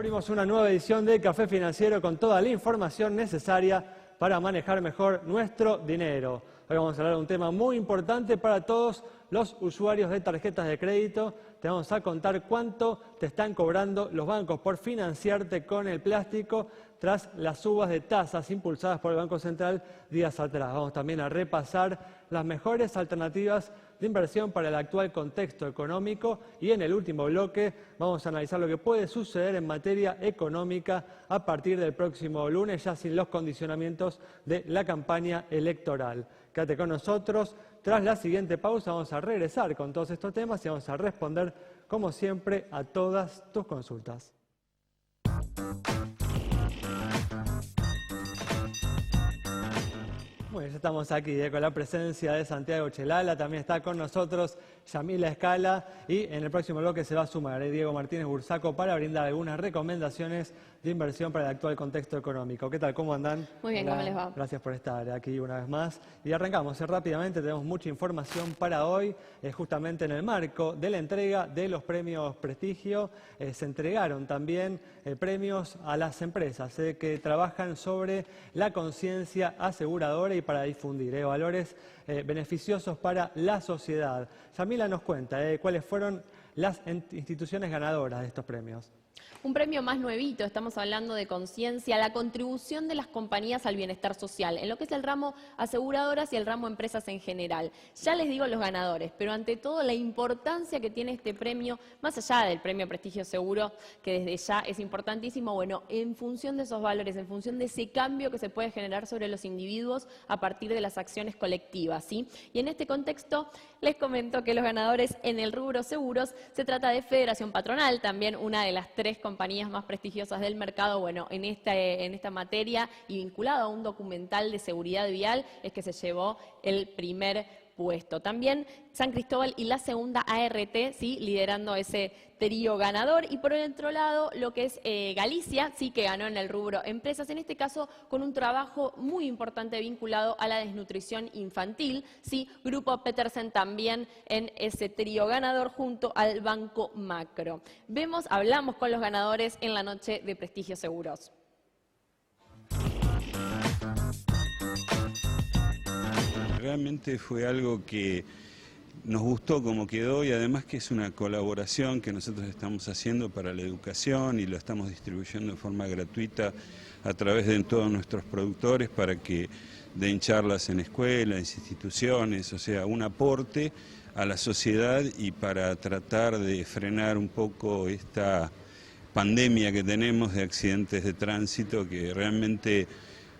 Abrimos una nueva edición de Café Financiero con toda la información necesaria para manejar mejor nuestro dinero. Hoy vamos a hablar de un tema muy importante para todos los usuarios de tarjetas de crédito. Te vamos a contar cuánto te están cobrando los bancos por financiarte con el plástico tras las subas de tasas impulsadas por el Banco Central días atrás. Vamos también a repasar las mejores alternativas de inversión para el actual contexto económico y en el último bloque vamos a analizar lo que puede suceder en materia económica a partir del próximo lunes, ya sin los condicionamientos de la campaña electoral. Quédate con nosotros. Tras la siguiente pausa vamos a regresar con todos estos temas y vamos a responder, como siempre, a todas tus consultas. Bueno, ya estamos aquí con la presencia de Santiago Chelala, también está con nosotros Yamila Escala y en el próximo bloque se va a sumar Diego Martínez Bursaco para brindar algunas recomendaciones de inversión para el actual contexto económico. ¿Qué tal? ¿Cómo andan? Muy bien, Hola. ¿cómo les va? Gracias por estar aquí una vez más. Y arrancamos rápidamente, tenemos mucha información para hoy, justamente en el marco de la entrega de los premios Prestigio. Se entregaron también premios a las empresas que trabajan sobre la conciencia aseguradora y para difundir valores beneficiosos para la sociedad. Yamila nos cuenta cuáles fueron las instituciones ganadoras de estos premios. Un premio más nuevito, estamos hablando de conciencia, la contribución de las compañías al bienestar social, en lo que es el ramo aseguradoras y el ramo empresas en general. Ya les digo los ganadores, pero ante todo la importancia que tiene este premio, más allá del premio Prestigio Seguro, que desde ya es importantísimo, bueno, en función de esos valores, en función de ese cambio que se puede generar sobre los individuos a partir de las acciones colectivas, ¿sí? Y en este contexto les comento que los ganadores en el rubro seguros se trata de Federación Patronal, también una de las 3 compañías más prestigiosas del mercado, bueno, en esta materia y vinculado a un documental de seguridad vial es que se llevó el primer puesto. También San Cristóbal y la segunda ART, ¿sí? Liderando ese trío ganador. Y por el otro lado, lo que es Galicia, sí, que ganó en el rubro empresas, en este caso con un trabajo muy importante vinculado a la desnutrición infantil, ¿sí? Grupo Petersen también en ese trío ganador junto al Banco Macro. Hablamos con los ganadores en la noche de Prestigio Seguros. Realmente fue algo que nos gustó como quedó y además que es una colaboración que nosotros estamos haciendo para la educación y lo estamos distribuyendo de forma gratuita a través de todos nuestros productores para que den charlas en escuelas, instituciones, o sea, un aporte a la sociedad y para tratar de frenar un poco esta pandemia que tenemos de accidentes de tránsito que realmente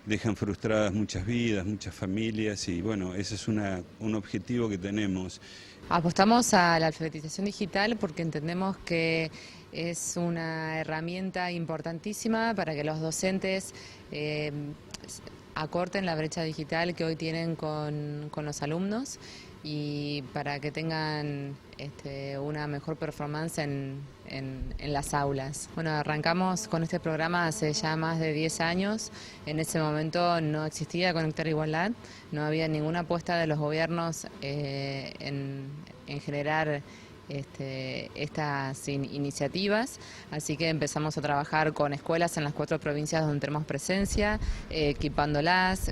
dejan frustradas muchas vidas, muchas familias y bueno, ese es un objetivo que tenemos. Apostamos a la alfabetización digital porque entendemos que es una herramienta importantísima para que los docentes acorten la brecha digital que hoy tienen con los alumnos y para que tengan una mejor performance en las aulas. Bueno, arrancamos con este programa hace ya más de 10 años. En ese momento no existía Conectar Igualdad, no había ninguna apuesta de los gobiernos en generar estas iniciativas, así que empezamos a trabajar con escuelas en las 4 provincias donde tenemos presencia, equipándolas,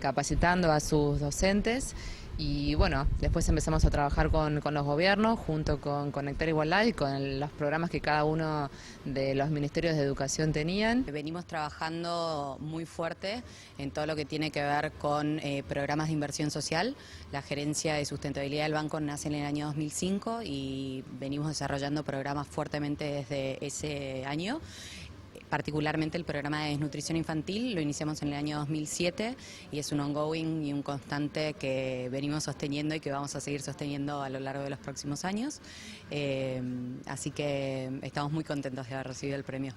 capacitando a sus docentes. Y bueno, después empezamos a trabajar con los gobiernos, junto con Conectar Igualdad y con los programas que cada uno de los ministerios de educación tenían. Venimos trabajando muy fuerte en todo lo que tiene que ver con programas de inversión social. La gerencia de sustentabilidad del banco nace en el año 2005 y venimos desarrollando programas fuertemente desde ese año. Particularmente el programa de desnutrición infantil lo iniciamos en el año 2007 y es un ongoing y un constante que venimos sosteniendo y que vamos a seguir sosteniendo a lo largo de los próximos años. Así que estamos muy contentos de haber recibido el premio.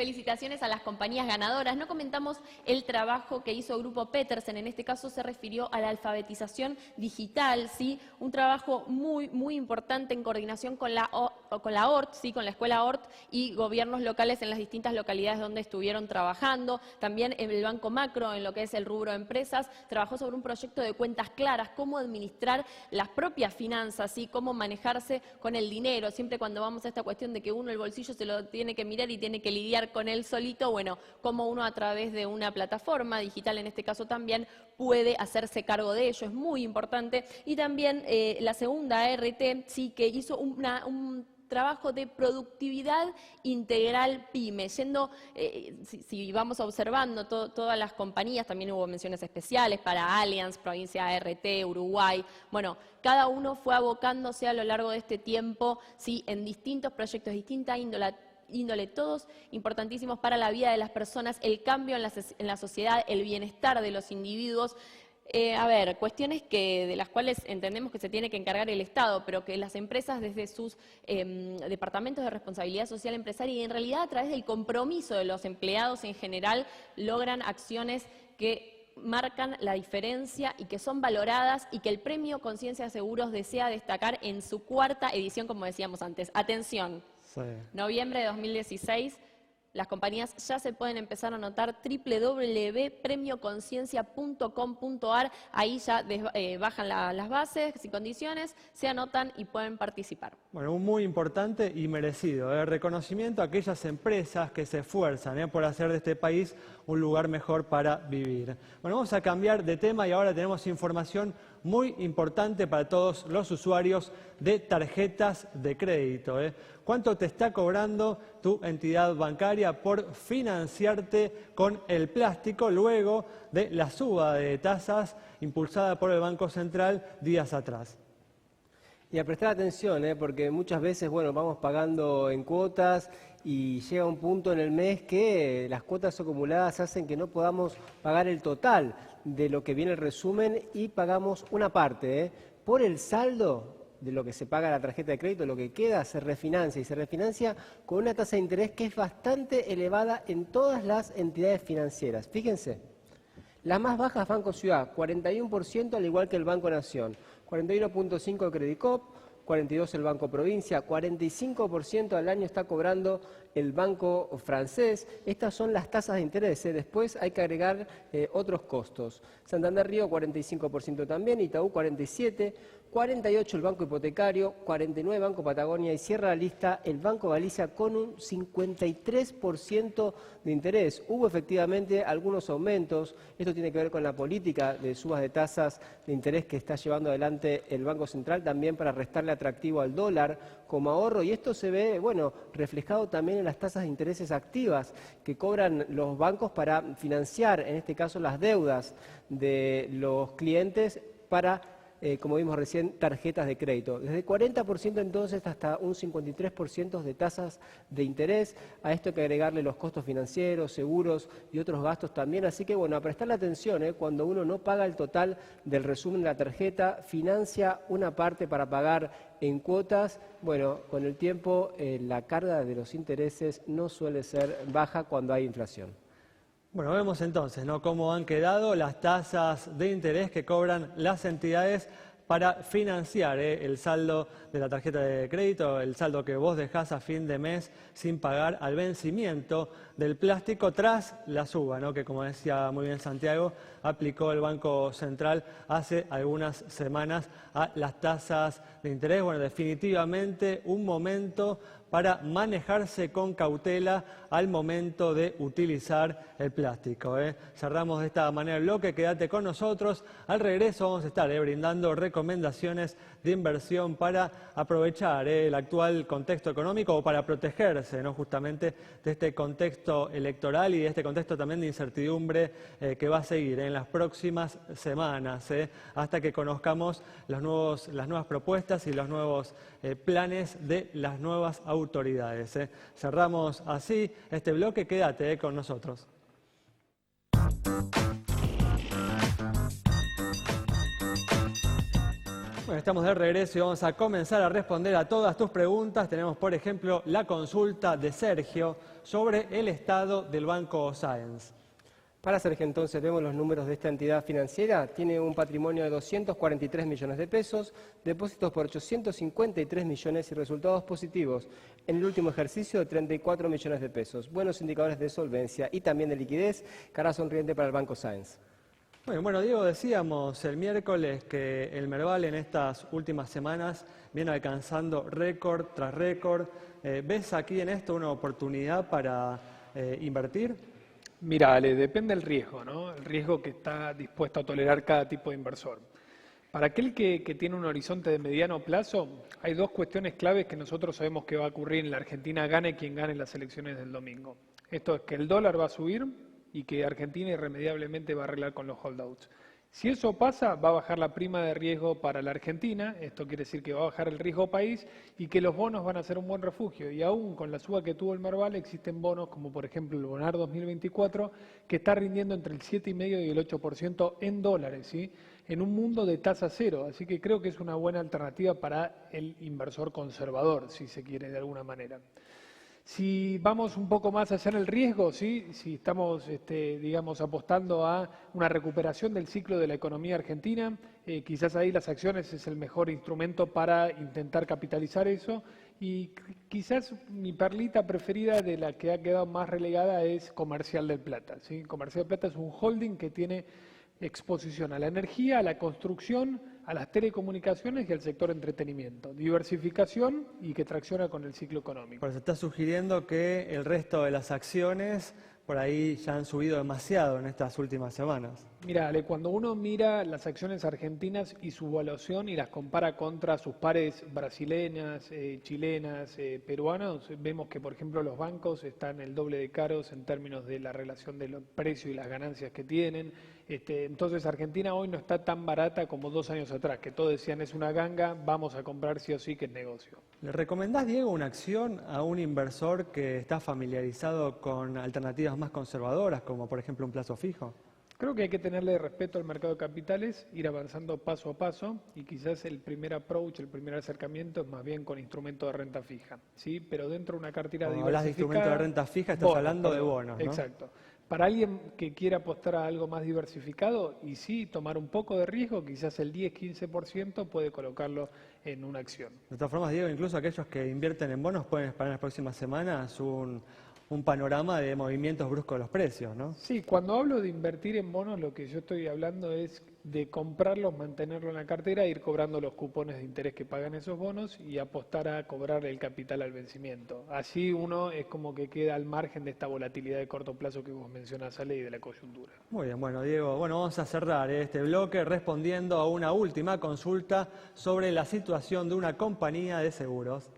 felicitaciones a las compañías ganadoras. No comentamos el trabajo que hizo Grupo Petersen, en este caso se refirió a la alfabetización digital, ¿sí? Un trabajo muy importante en coordinación con la ORT, ¿sí? Con la Escuela ORT y gobiernos locales en las distintas localidades donde estuvieron trabajando. También el Banco Macro, en lo que es el rubro de empresas, trabajó sobre un proyecto de cuentas claras, cómo administrar las propias finanzas, ¿sí? Cómo manejarse con el dinero. Siempre cuando vamos a esta cuestión de que uno el bolsillo se lo tiene que mirar y tiene que lidiar con él solito, bueno, cómo uno a través de una plataforma digital, en este caso también, puede hacerse cargo de ello, es muy importante. Y también la segunda ART, sí, que hizo un trabajo de productividad integral PYME, yendo, si vamos observando todas las compañías, también hubo menciones especiales para Allianz, Provincia ART, Uruguay, bueno, cada uno fue abocándose a lo largo de este tiempo, ¿sí? En distintos proyectos, distinta índole, todos importantísimos para la vida de las personas, el cambio en la sociedad, el bienestar de los individuos. Cuestiones de las cuales entendemos que se tiene que encargar el Estado, pero que las empresas desde sus departamentos de responsabilidad social empresaria y en realidad a través del compromiso de los empleados en general logran acciones que marcan la diferencia y que son valoradas y que el Premio Conciencia Seguros desea destacar en su 4ª edición, como decíamos antes. Atención, sí. Noviembre de 2016. Las compañías ya se pueden empezar a anotar www.premioconciencia.com.ar, ahí ya bajan las bases y condiciones, se anotan y pueden participar. Bueno, un muy importante y merecido reconocimiento a aquellas empresas que se esfuerzan por hacer de este país un lugar mejor para vivir. Bueno, vamos a cambiar de tema y ahora tenemos información muy importante para todos los usuarios de tarjetas de crédito. ¿Cuánto te está cobrando tu entidad bancaria por financiarte con el plástico luego de la suba de tasas impulsada por el Banco Central días atrás? Y a prestar atención, porque muchas veces vamos pagando en cuotas y llega un punto en el mes que las cuotas acumuladas hacen que no podamos pagar el total de lo que viene el resumen y pagamos una parte. Por el saldo de lo que se paga la tarjeta de crédito, lo que queda se refinancia y se refinancia con una tasa de interés que es bastante elevada en todas las entidades financieras. Fíjense, las más bajas Banco Ciudad, 41% al igual que el Banco Nación, 41.5% el Credit Coop, 42% el Banco Provincia, 45% al año está cobrando el Banco Francés. Estas son las tasas de interés. Después hay que agregar otros costos. Santander Río 45% también, Itaú 47%, 48% el Banco Hipotecario, 49% Banco Patagonia y cierra la lista el Banco Galicia con un 53% de interés. Hubo efectivamente algunos aumentos, esto tiene que ver con la política de subas de tasas de interés que está llevando adelante el Banco Central también para restarle atractivo al dólar como ahorro y esto se ve, reflejado también en las tasas de intereses activas que cobran los bancos para financiar, en este caso, las deudas de los clientes para como vimos recién, tarjetas de crédito. Desde 40% entonces hasta un 53% de tasas de interés. A esto hay que agregarle los costos financieros, seguros y otros gastos también. Así que a prestarle atención, cuando uno no paga el total del resumen de la tarjeta, financia una parte para pagar en cuotas. Con el tiempo la carga de los intereses no suele ser baja cuando hay inflación. Bueno, vemos entonces cómo han quedado las tasas de interés que cobran las entidades para financiar el saldo de la tarjeta de crédito, el saldo que vos dejás a fin de mes sin pagar al vencimiento del plástico tras la suba, que como decía muy bien Santiago, aplicó el Banco Central hace algunas semanas a las tasas de interés. Definitivamente un momento para manejarse con cautela al momento de utilizar el plástico. Cerramos de esta manera el bloque, quédate con nosotros. Al regreso vamos a estar brindando recomendaciones de inversión para aprovechar el actual contexto económico o para protegerse justamente de este contexto electoral y de este contexto también de incertidumbre que va a seguir en las próximas semanas, hasta que conozcamos las nuevas propuestas y los nuevos planes de las nuevas autoridades. Cerramos así este bloque, quédate con nosotros. Bueno, estamos de regreso y vamos a comenzar a responder a todas tus preguntas. Tenemos, por ejemplo, la consulta de Sergio sobre el estado del Banco Sáenz. Para Sergio, entonces, vemos los números de esta entidad financiera. Tiene un patrimonio de 243 millones de pesos, depósitos por 853 millones y resultados positivos en el último ejercicio de 34 millones de pesos. Buenos indicadores de solvencia y también de liquidez, cara sonriente para el Banco Sáenz. Bueno, Diego, decíamos el miércoles que el Merval en estas últimas semanas viene alcanzando récord tras récord. ¿Ves aquí en esto una oportunidad para invertir? Mira, Ale, depende del riesgo, ¿no? El riesgo que está dispuesto a tolerar cada tipo de inversor. Para aquel que tiene un horizonte de mediano plazo, hay dos cuestiones claves que nosotros sabemos que va a ocurrir en la Argentina, gane quien gane las elecciones del domingo. Esto es que el dólar va a subir y que Argentina irremediablemente va a arreglar con los holdouts. Si eso pasa, va a bajar la prima de riesgo para la Argentina, esto quiere decir que va a bajar el riesgo país y que los bonos van a ser un buen refugio. Y aún con la suba que tuvo el Merval, existen bonos como por ejemplo el Bonar 2024, que está rindiendo entre el 7,5% y el 8% en dólares, ¿sí? En un mundo de tasa cero. Así que creo que es una buena alternativa para el inversor conservador, si se quiere de alguna manera. Si vamos un poco más allá en el riesgo, ¿sí? Si estamos, digamos, apostando a una recuperación del ciclo de la economía argentina, quizás ahí las acciones es el mejor instrumento para intentar capitalizar eso. Y quizás mi perlita preferida de la que ha quedado más relegada es Comercial del Plata, ¿sí? Comercial del Plata es un holding que tiene exposición a la energía, a la construcción, a las telecomunicaciones y al sector entretenimiento. Diversificación y que tracciona con el ciclo económico. Pues está sugiriendo que el resto de las acciones por ahí ya han subido demasiado en estas últimas semanas. Mira, Ale, cuando uno mira las acciones argentinas y su evaluación y las compara contra sus pares brasileñas, chilenas, peruanas, vemos que, por ejemplo, los bancos están el doble de caros en términos de la relación de los precios y las ganancias que tienen. Entonces, Argentina hoy no está tan barata como 2 años atrás, que todos decían es una ganga, vamos a comprar sí o sí que es negocio. ¿Le recomendás, Diego, una acción a un inversor que está familiarizado con alternativas más conservadoras, como por ejemplo un plazo fijo? Creo que hay que tenerle respeto al mercado de capitales, ir avanzando paso a paso y quizás el primer approach, el primer acercamiento es más bien con instrumentos de renta fija, ¿sí? Pero dentro de una cartera Cuando diversificada. hablas de instrumentos de renta fija, estás hablando de bonos, ¿no? Exacto. Para alguien que quiera apostar a algo más diversificado y sí tomar un poco de riesgo, quizás el 10-15% puede colocarlo en una acción. De todas formas, Diego, incluso aquellos que invierten en bonos pueden esperar en las próximas semanas un panorama de movimientos bruscos de los precios, ¿no? Sí, cuando hablo de invertir en bonos, lo que yo estoy hablando es de comprarlos, mantenerlo en la cartera, ir cobrando los cupones de interés que pagan esos bonos y apostar a cobrar el capital al vencimiento. Así uno es como que queda al margen de esta volatilidad de corto plazo que vos mencionás, Ale, y de la coyuntura. Muy bien, bueno, Diego, vamos a cerrar este bloque respondiendo a una última consulta sobre la situación de una compañía de seguros.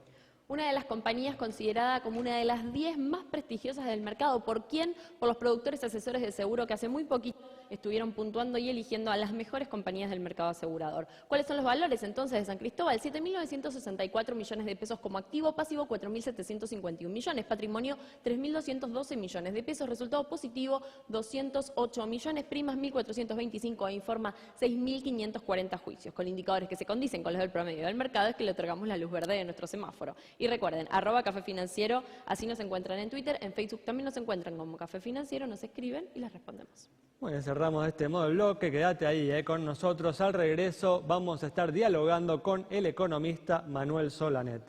Una de las compañías considerada como una de las 10 más prestigiosas del mercado. ¿Por quién? Por los productores asesores de seguro que hace muy poquito estuvieron puntuando y eligiendo a las mejores compañías del mercado asegurador. ¿Cuáles son los valores entonces de San Cristóbal? 7.964 millones de pesos como activo, pasivo 4.751 millones, patrimonio 3.212 millones de pesos, resultado positivo 208 millones, primas 1.425 e informa 6.540 juicios, con indicadores que se condicen con los del promedio del mercado, es que le otorgamos la luz verde de nuestro semáforo. Y recuerden, @Café Financiero, así nos encuentran en Twitter, en Facebook también nos encuentran como Café Financiero, nos escriben y les respondemos. Muy bien, cerramos este modo de bloque, quédate ahí con nosotros. Al regreso vamos a estar dialogando con el economista Manuel Solanet.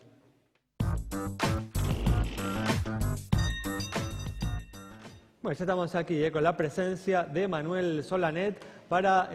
Bueno, ya estamos aquí con la presencia de Manuel Solanet para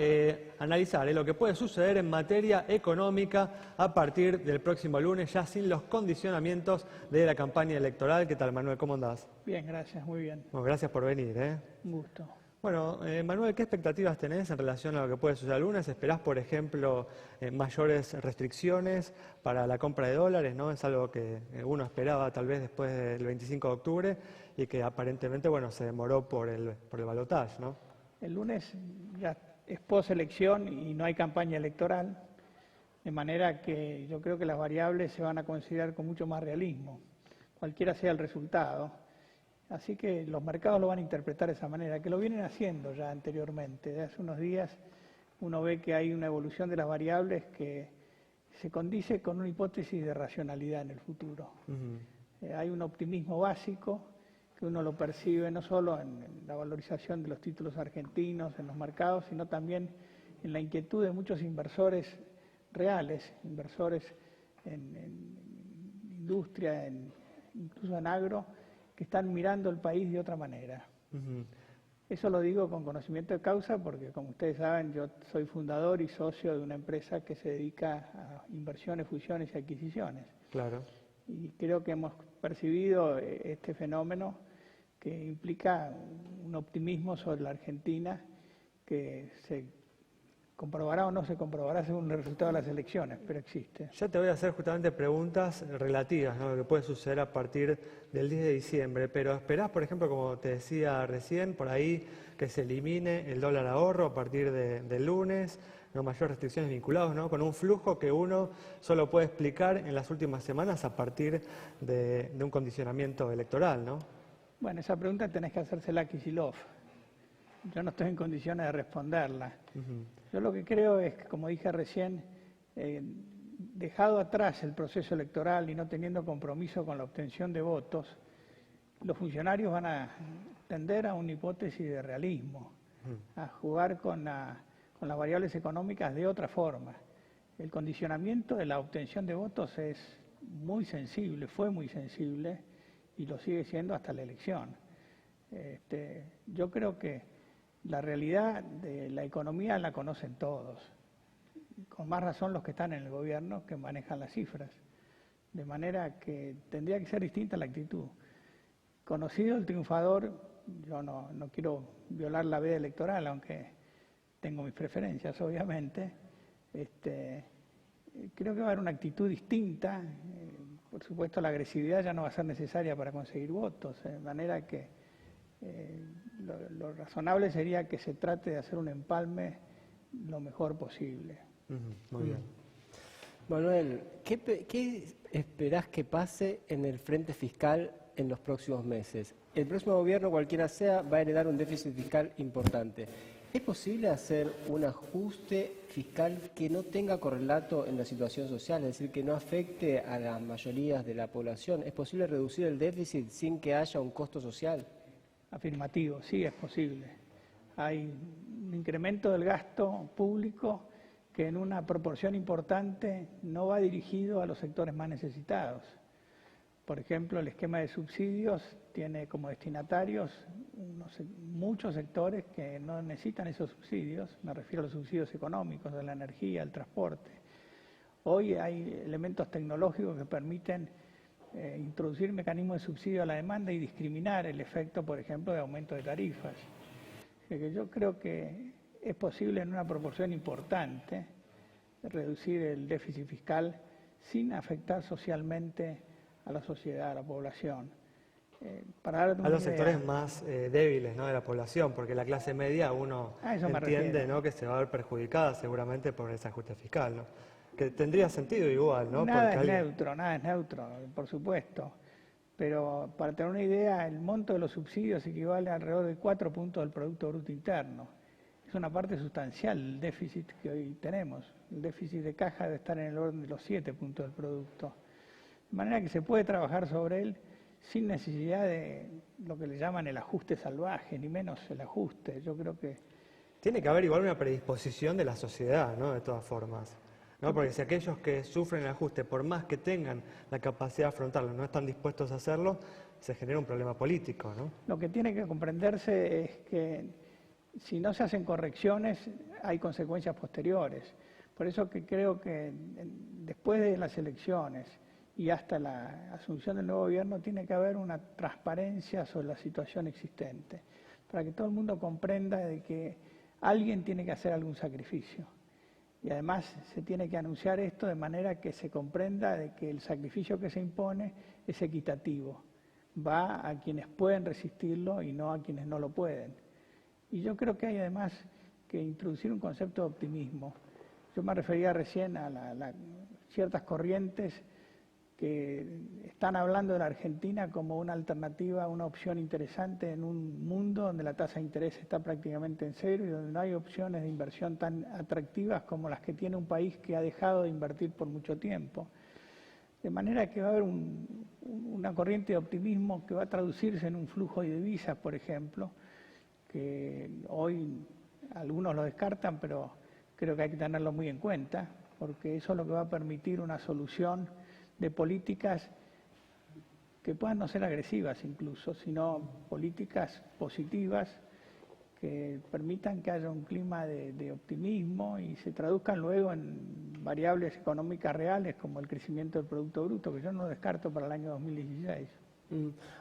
analizar lo que puede suceder en materia económica a partir del próximo lunes, ya sin los condicionamientos de la campaña electoral. ¿Qué tal, Manuel? ¿Cómo andás? Bien, gracias, muy bien. Bueno, gracias por venir. Un gusto. Bueno, Manuel, ¿qué expectativas tenés en relación a lo que puede suceder el lunes? ¿Esperás, por ejemplo, mayores restricciones para la compra de dólares, ¿no? Es algo que uno esperaba tal vez después del 25 de octubre y que aparentemente, bueno, se demoró por el balotaje, ¿no? El lunes ya es postelección y no hay campaña electoral, de manera que yo creo que las variables se van a considerar con mucho más realismo, cualquiera sea el resultado. Así que los mercados lo van a interpretar de esa manera, que lo vienen haciendo ya anteriormente. De hace unos días uno ve que hay una evolución de las variables que se condice con una hipótesis de racionalidad en el futuro. Hay un optimismo básico que uno lo percibe no solo en la valorización de los títulos argentinos en los mercados, sino también en la inquietud de muchos inversores reales, inversores en industria, incluso en agro, que están mirando el país de otra manera. Eso lo digo con conocimiento de causa porque, como ustedes saben, yo soy fundador y socio de una empresa que se dedica a inversiones, fusiones y adquisiciones. Claro. Y creo que hemos percibido este fenómeno que implica un optimismo sobre la Argentina que se comprobará o no se comprobará según el resultado de las elecciones, pero existe. Ya te voy a hacer justamente preguntas relativas, ¿no?, lo que puede suceder a partir del 10 de diciembre, pero ¿esperás, por ejemplo, como te decía recién, por ahí que se elimine el dólar ahorro a partir del lunes, no mayores restricciones vinculadas, ¿no?, con un flujo que uno solo puede explicar en las últimas semanas a partir de un condicionamiento electoral, ¿no? Bueno, esa pregunta tenés que hacérsela a Kicillof. Yo no estoy en condiciones de responderla. Yo lo que creo es que, como dije recién, dejado atrás el proceso electoral y no teniendo compromiso con la obtención de votos, los funcionarios van a tender a una hipótesis de realismo, a jugar con las variables económicas de otra forma. El condicionamiento de la obtención de votos es muy sensible, fue muy sensible y lo sigue siendo hasta la elección. Yo creo que la realidad de la economía la conocen todos, con más razón los que están en el gobierno que manejan las cifras, de manera que tendría que ser distinta la actitud. Conocido el triunfador, yo no quiero violar la veda electoral, aunque tengo mis preferencias obviamente, creo que va a haber una actitud distinta, por supuesto la agresividad ya no va a ser necesaria para conseguir votos, de manera que lo razonable sería que se trate de hacer un empalme lo mejor posible. Muy bien. Manuel, ¿qué esperás que pase en el frente fiscal en los próximos meses? El próximo gobierno, cualquiera sea, va a heredar un déficit fiscal importante. ¿Es posible hacer un ajuste fiscal que no tenga correlato en la situación social, es decir, que no afecte a las mayorías de la población? ¿Es posible reducir el déficit sin que haya un costo social? Afirmativo, sí es posible. Hay un incremento del gasto público que en una proporción importante no va dirigido a los sectores más necesitados. Por ejemplo, el esquema de subsidios tiene como destinatarios muchos sectores que no necesitan esos subsidios, me refiero a los subsidios económicos, de la energía, el transporte. Hoy hay elementos tecnológicos que permiten introducir mecanismos de subsidio a la demanda y discriminar el efecto, por ejemplo, de aumento de tarifas. Yo creo que es posible en una proporción importante reducir el déficit fiscal sin afectar socialmente a la sociedad, a la población. Para dar a los sectores más débiles, ¿no?, de la población, porque la clase media uno entiende, ¿no?, que se va a ver perjudicada seguramente por ese ajuste fiscal, ¿no? Que tendría sentido igual, ¿no? Nada es neutro, por supuesto. Pero para tener una idea, el monto de los subsidios equivale a alrededor de 4 puntos del Producto Bruto Interno. Es una parte sustancial del déficit que hoy tenemos. El déficit de caja debe estar en el orden de los 7 puntos del producto. De manera que se puede trabajar sobre él sin necesidad de lo que le llaman el ajuste salvaje, ni menos el ajuste. Yo creo que tiene que haber igual una predisposición de la sociedad, ¿no?, de todas formas, ¿no? Porque si aquellos que sufren el ajuste, por más que tengan la capacidad de afrontarlo, no están dispuestos a hacerlo, se genera un problema político, ¿no? Lo que tiene que comprenderse es que si no se hacen correcciones, hay consecuencias posteriores. Por eso que creo que después de las elecciones y hasta la asunción del nuevo gobierno tiene que haber una transparencia sobre la situación existente, para que todo el mundo comprenda de que alguien tiene que hacer algún sacrificio. Y además se tiene que anunciar esto de manera que se comprenda de que el sacrificio que se impone es equitativo, va a quienes pueden resistirlo y no a quienes no lo pueden. Y yo creo que hay además que introducir un concepto de optimismo. Yo me refería recién a ciertas corrientes que están hablando de la Argentina como una alternativa, una opción interesante en un mundo donde la tasa de interés está prácticamente en cero y donde no hay opciones de inversión tan atractivas como las que tiene un país que ha dejado de invertir por mucho tiempo. De manera que va a haber una corriente de optimismo que va a traducirse en un flujo de divisas, por ejemplo, que hoy algunos lo descartan, pero creo que hay que tenerlo muy en cuenta, porque eso es lo que va a permitir una solución de políticas que puedan no ser agresivas incluso, sino políticas positivas que permitan que haya un clima de optimismo y se traduzcan luego en variables económicas reales como el crecimiento del Producto Bruto, que yo no descarto para el año 2016.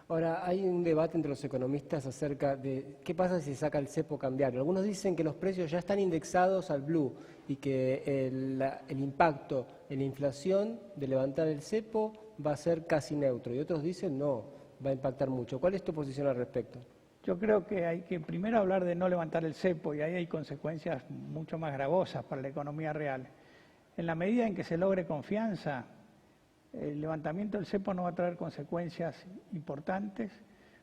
Ahora, hay un debate entre los economistas acerca de qué pasa si se saca el cepo cambiario. Algunos dicen que los precios ya están indexados al blue y que el impacto en la inflación de levantar el cepo va a ser casi neutro. Y otros dicen no, va a impactar mucho. ¿Cuál es tu posición al respecto? Yo creo que hay que primero hablar de no levantar el cepo y ahí hay consecuencias mucho más gravosas para la economía real. En la medida en que se logre confianza, el levantamiento del cepo no va a traer consecuencias importantes,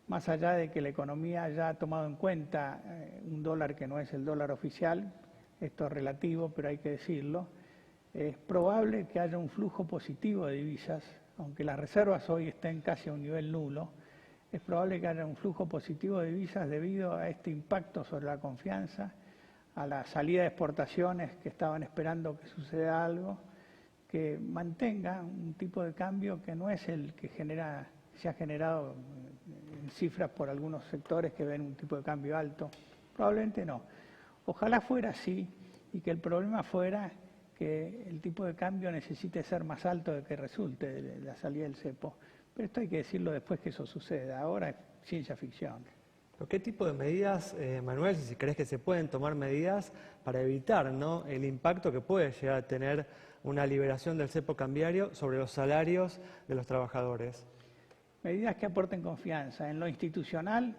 más allá de que la economía ya ha tomado en cuenta un dólar que no es el dólar oficial, esto es relativo, pero hay que decirlo. Es probable que haya un flujo positivo de divisas, aunque las reservas hoy estén casi a un nivel nulo, es probable que haya un flujo positivo de divisas debido a este impacto sobre la confianza, a la salida de exportaciones que estaban esperando que suceda algo, que mantenga un tipo de cambio que no es el que se ha generado en cifras por algunos sectores que ven un tipo de cambio alto. Probablemente no. Ojalá fuera así y que el problema fuera que el tipo de cambio necesite ser más alto de que resulte de la salida del cepo. Pero esto hay que decirlo después que eso suceda. Ahora es ciencia ficción. ¿Qué tipo de medidas, Manuel, si crees que se pueden tomar medidas para evitar, ¿no?, el impacto que puede llegar a tener una liberación del cepo cambiario sobre los salarios de los trabajadores? Medidas que aporten confianza. En lo institucional,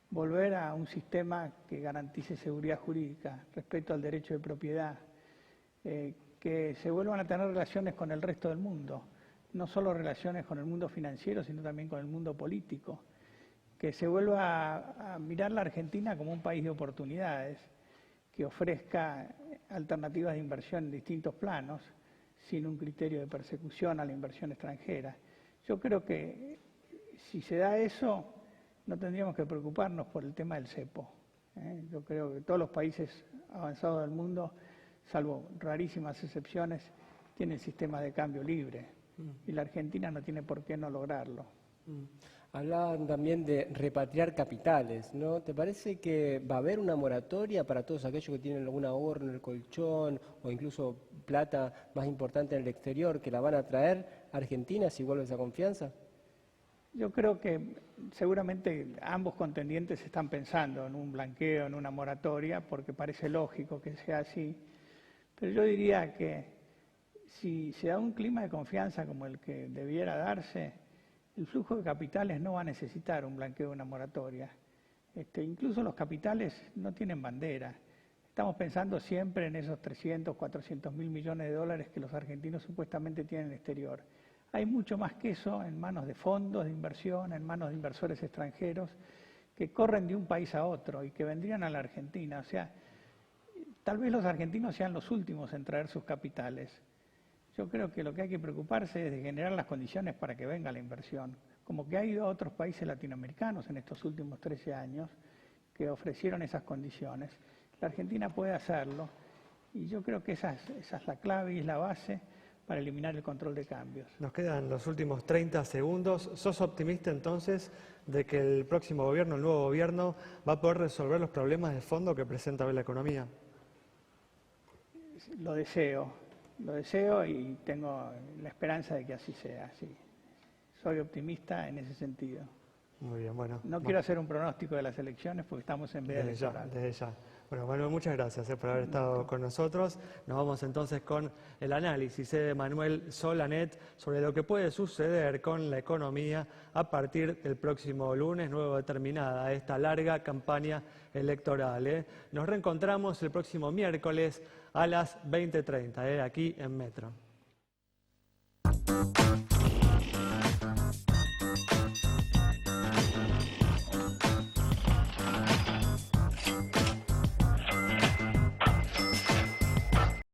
volver a un sistema que garantice seguridad jurídica, respeto al derecho de propiedad, que se vuelvan a tener relaciones con el resto del mundo, no solo relaciones con el mundo financiero, sino también con el mundo político, que se vuelva a mirar la Argentina como un país de oportunidades, que ofrezca alternativas de inversión en distintos planos, sin un criterio de persecución a la inversión extranjera. Yo creo que si se da eso, no tendríamos que preocuparnos por el tema del cepo. Yo creo que todos los países avanzados del mundo, salvo rarísimas excepciones, tienen sistemas de cambio libre. Y la Argentina no tiene por qué no lograrlo. Hablaban también de repatriar capitales, ¿no? ¿Te parece que va a haber una moratoria para todos aquellos que tienen algún ahorro en el colchón o incluso plata más importante en el exterior, que la van a traer a Argentina si vuelve esa confianza? Yo creo que seguramente ambos contendientes están pensando en un blanqueo, en una moratoria, porque parece lógico que sea así. Pero yo diría que si se da un clima de confianza como el que debiera darse, el flujo de capitales no va a necesitar un blanqueo o una moratoria. Incluso los capitales no tienen bandera. Estamos pensando siempre en esos 300, 400 mil millones de dólares que los argentinos supuestamente tienen en el exterior. Hay mucho más que eso en manos de fondos de inversión, en manos de inversores extranjeros que corren de un país a otro y que vendrían a la Argentina. O sea, tal vez los argentinos sean los últimos en traer sus capitales. Yo creo que lo que hay que preocuparse es de generar las condiciones para que venga la inversión, como que ha ido a otros países latinoamericanos en estos últimos 13 años que ofrecieron esas condiciones. La Argentina puede hacerlo y yo creo que esa es la clave y es la base para eliminar el control de cambios. Nos quedan los últimos 30 segundos. ¿Sos optimista entonces de que el próximo gobierno, el nuevo gobierno, va a poder resolver los problemas de fondo que presenta hoy la economía? Lo deseo y tengo la esperanza de que así sea, sí. Soy optimista en ese sentido. Muy bien, bueno. No quiero hacer un pronóstico de las elecciones porque estamos en veda electoral. Desde ya. Bueno, Manuel, muchas gracias por haber estado con nosotros. Nos vamos entonces con el análisis de Manuel Solanet sobre lo que puede suceder con la economía a partir del próximo lunes, luego de terminada esta larga campaña electoral. Nos reencontramos el próximo miércoles a las 20:30, aquí en Metro.